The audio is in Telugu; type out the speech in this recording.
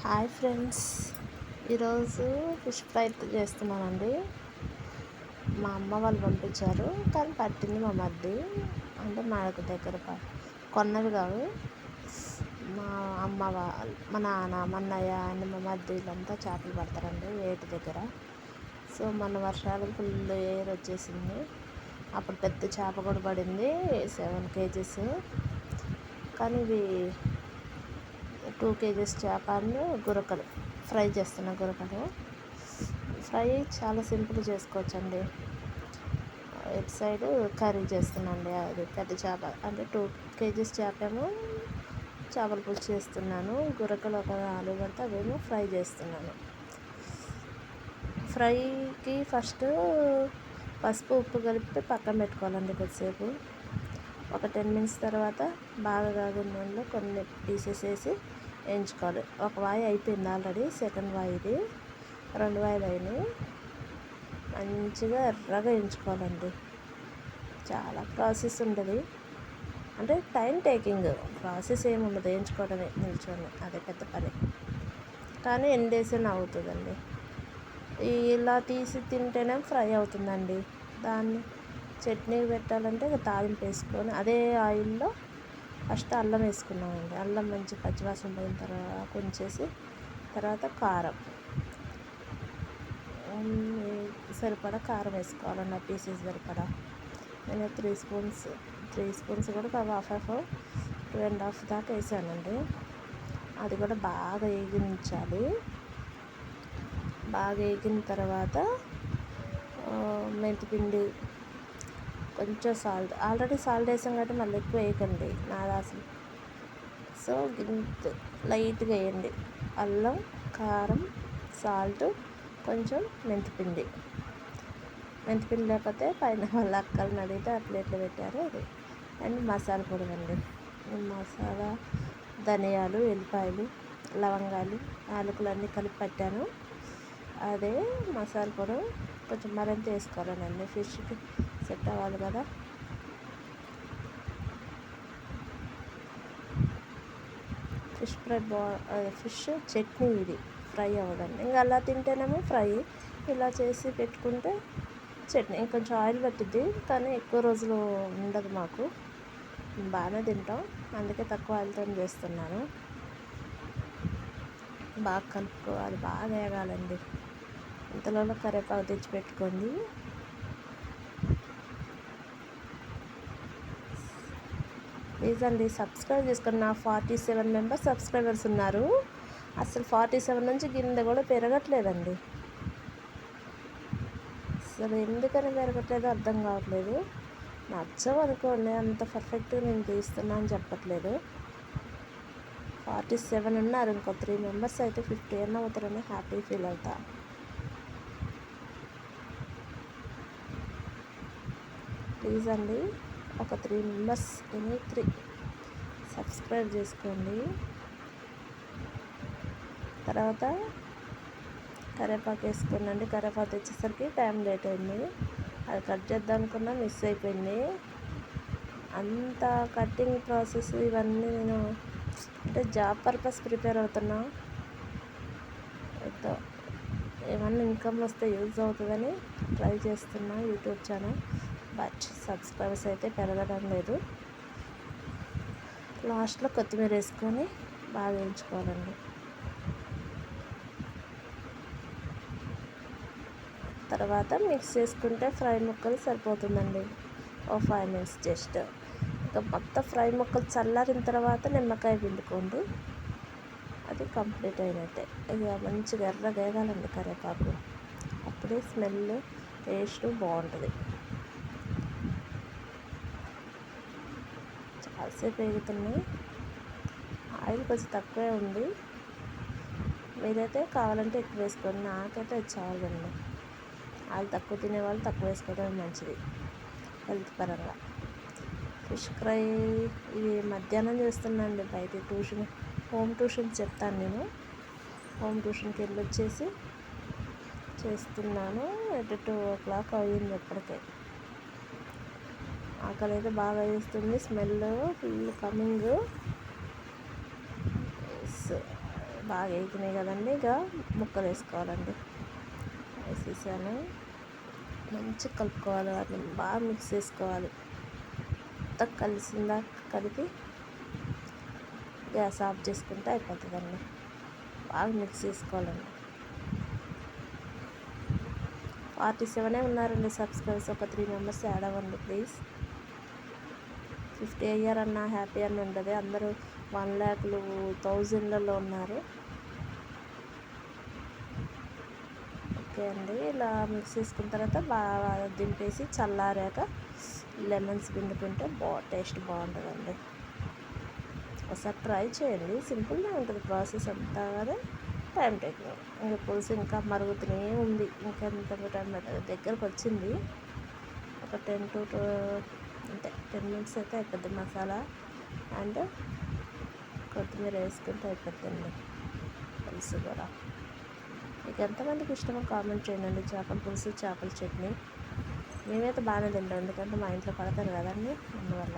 హాయ్ ఫ్రెండ్స్, ఈరోజు ఫిష్ ఫ్రై చేస్తున్నానండి. మా అమ్మ వాళ్ళు పంపించారు, కానీ పట్టింది మా మరిది. అంటే మాకు దగ్గర కొన్నవి కావు. మా అమ్మ వాళ్ళు, మా నాన్న, మా అన్నయ్య అండ్ మా మరిది వీళ్ళంతా చేపలు పడతారండి ఏటి దగ్గర. సో మన వర్షాలకు ఫుల్ ఎయిర్ వచ్చేసింది. అప్పుడు పెద్ద చేప కూడా పడింది, 7 kgs. కానీ ఇవి 2 kgs చేపలు గురకలు ఫ్రై చేస్తున్నా. గురకలు ఫ్రై చాలా సింపుల్ చేసుకోవచ్చండి. ఇటు సైడ్ కర్రీ చేస్తున్నాండి. అది పెద్ద చేప అంటే 2 kgs చేపేమో చేపల పులుసు చేస్తున్నాను. గురకలు ఒక 4 పడితే అవేమో ఫ్రై చేస్తున్నాను. ఫ్రైకి ఫస్ట్ పసుపు ఉప్పు కలిపి పక్కన పెట్టుకోవాలండి కొద్దిసేపు. ఒక 10 minutes తర్వాత బాగా కాగిన నూనెలో కొన్ని పీసెస్ వేసి వేయించుకోవాలి. ఒక వాయి అయిపోయింది ఆల్రెడీ, సెకండ్ వాయి ఇది. 2 వాయిలు అయినాయి. మంచిగా ఎర్రగా వేయించుకోవాలండి. చాలా ప్రాసెస్ ఉంటుంది, అంటే టైం టేకింగ్ ప్రాసెస్ ఏమి ఉండదు, వేయించుకోవడమే నిల్చొని, అదే పెద్ద పని. కానీ ఎండేసిన అవుతుందండి. ఇలా తీసి తింటేనే ఫ్రై అవుతుందండి. దాన్ని చట్నీ పెట్టాలంటే తాలింపు వేసుకొని అదే ఆయిల్లో ఫస్ట్ అల్లం వేసుకున్నామండి. అల్లం మంచి పచ్చివాసన పోయిన తర్వాత కొంచేసి, తర్వాత కారం సరిపడా కారం వేసుకోవాలండి. ఆ పీసెస్ సరిపడా. నేను 3 స్పూన్స్ కూడా హాఫ్ 2.5 దాకా వేసానండి. అది కూడా బాగా వేగించాలి. బాగా వేగిన తర్వాత మెంతిపిండి, కొంచెం సాల్ట్, ఆల్రెడీ సాల్ట్ వేసాం కాబట్టి మళ్ళీ ఎక్కువ వేయకండి నాది అసలు. సో గింత లైట్గా వేయండి. అల్లం, కారం, సాల్ట్, కొంచెం మెంతిపిండి లేకపోతే పైన వాళ్ళ అక్కలను అడిగితే ఆ ప్లేట్లో పెట్టారు అది. అండ్ మసాలా పొడి అండి. మసాలా ధనియాలు, ఎల్లిపాయలు, లవంగాలు, యాలకులు అన్నీ కలిపి పట్టాను. అదే మసాలా పొడి కొంచెం మరింత వేసుకోవాలండి, ఫిష్కి సెట్ అవ్వాలి కదా. ఫిష్ ఫ్రై ఫిష్ చట్నీ ఇది ఫ్రై అవ్వదండి. ఇంకా అలా తింటేనేమో ఫ్రై, ఇలా చేసి పెట్టుకుంటే చట్నీ. ఇంకొంచెం ఆయిల్ పట్టిద్ది, కానీ ఎక్కువ రోజులు ఉండదు మాకు. బాగానే తింటాం, అందుకే తక్కువ ఆయిల్తో చేస్తున్నాను. బాగా కలుపుకోవాలి, బాగా వేగాలండి. ఇంతలో కరివేపాకు తెచ్చి పెట్టుకోండి. ప్లీజ్ అండి సబ్స్క్రైబ్ చేసుకోండి. నా 47 మెంబర్స్ సబ్స్క్రైబర్స్ ఉన్నారు. అసలు 47 నుంచి కింద కూడా పెరగట్లేదండి. అసలు ఎందుకని పెరగట్లేదో అర్థం కావట్లేదు. నచ్చవు అనుకోండి, అంత పర్ఫెక్ట్గా నేను తీస్తున్నా అని చెప్పట్లేదు. 47 ఉన్నారు. ఇంకో 3 మెంబర్స్ అయితే 50 అన్న అవుతారని హ్యాపీ ఫీల్ అవుతా. ప్లీజ్ అండి ఒక 3 మెంబర్స్, 3 సబ్స్క్రైబ్ చేసుకోండి. తర్వాత కరివేపాకు వేసుకోండి. కరివేపాకు తెచ్చేసరికి టైం లేట్ అయింది. అది కట్ చేద్దాం అనుకున్నా, మిస్ అయిపోయింది. అంత కటింగ్ ప్రాసెస్ ఇవన్నీ నేను అంటే జాబ్ పర్పస్ ప్రిపేర్ అవుతున్నా. ఏమన్నా ఇన్కమ్ వస్తే యూజ్ అవుతుందని ట్రై చేస్తున్నా యూట్యూబ్ ఛానల్. బట్ సబ్స్క్రైబర్స్ అయితే పెరగడం లేదు. లాస్ట్లో కొత్తిమీర వేసుకొని బాగా వేయించుకోవాలండి. తర్వాత మిక్స్ చేసుకుంటే ఫ్రై ముక్కలు సరిపోతుందండి. ఓ 5 minutes జస్ట్. ఇంకా మొత్తం ఫ్రై ముక్కలు చల్లారిన తర్వాత నిమ్మకాయ పిండుకోండి, అది కంప్లీట్ అయినట్టే. ఇక మంచిగా ఎర్రగా వేగాలండి కరివేపాకు, అప్పుడే స్మెల్ టేస్ట్ బాగుంటుంది. చాలాసేపు వేగుతున్నాయి. ఆయిల్ కొంచెం తక్కువే ఉంది. మీరైతే కావాలంటే ఎక్కువ వేసుకోండి, నాకైతే అది చాలండి. ఆయిల్ తక్కువ తినేవాళ్ళు తక్కువ వేసుకోవడం మంచిది హెల్త్ పరంగా. ఫిష్ ఫ్రై ఇవి మధ్యాహ్నం చేస్తున్నాండి. బయట హోమ్ ట్యూషన్ చెప్తాను నేను. హోమ్ ట్యూషన్కి వెళ్ళి వచ్చేసి చేస్తున్నాను. 2 o'clock అయ్యింది ఎప్పటికే. ఆకలి అయితే బాగా వేస్తుంది, స్మెల్ ఫుల్ కమింగ్. బాగా వేగినాయి కదండి. ఇక ముక్కలు వేసుకోవాలండి. వేసేసాను. మంచిగా కలుపుకోవాలి, వాటిని బాగా మిక్స్ చేసుకోవాలి. మొత్తం కలిసిందా కలిపి గ్యాస్ ఆఫ్ చేసుకుంటే అయిపోతుందండి. బాగా మిక్స్ చేసుకోవాలండి. 47 ఉన్నారండి సబ్స్క్రైబర్స్. ఒక 3 మెంబర్స్ యాడ్ అవ్వండి ప్లీజ్. 50 అయ్యారన్న హ్యాపీ అని ఉండదు. అందరూ 1 lakhలు 1000లలో ఉన్నారు. ఓకే అండి. ఇలా మిక్స్ చేసుకున్న తర్వాత బాగా దింపేసి చల్లారాక లెమన్స్ పిండుకుంటే టేస్ట్ బాగుంటుందండి. ఒకసారి ట్రై చేయండి. సింపుల్గా ఉంటుంది ప్రాసెస్ అంతా, కానీ టైం టేకింగ్. ఇంకా పులుసు ఇంకా మరుగుతూనే ఉంది. ఇంకా ఎంత టైం దగ్గరకు వచ్చింది. ఒక 10 to 10 minutes అయితే అయిపోద్ది. మసాలా అండ్ కొత్తిమీర వేసుకుంటే అయిపోద్దండి పులుసు కూడా. మీకు ఎంతమందికి ఇష్టమో కామెంట్ చేయండి. చేపల పులుసు, చేపల చట్నీ మేమైతే బాగానే తింటాం, ఎందుకంటే మా ఇంట్లో పడతారు కదండి, అందువల్ల.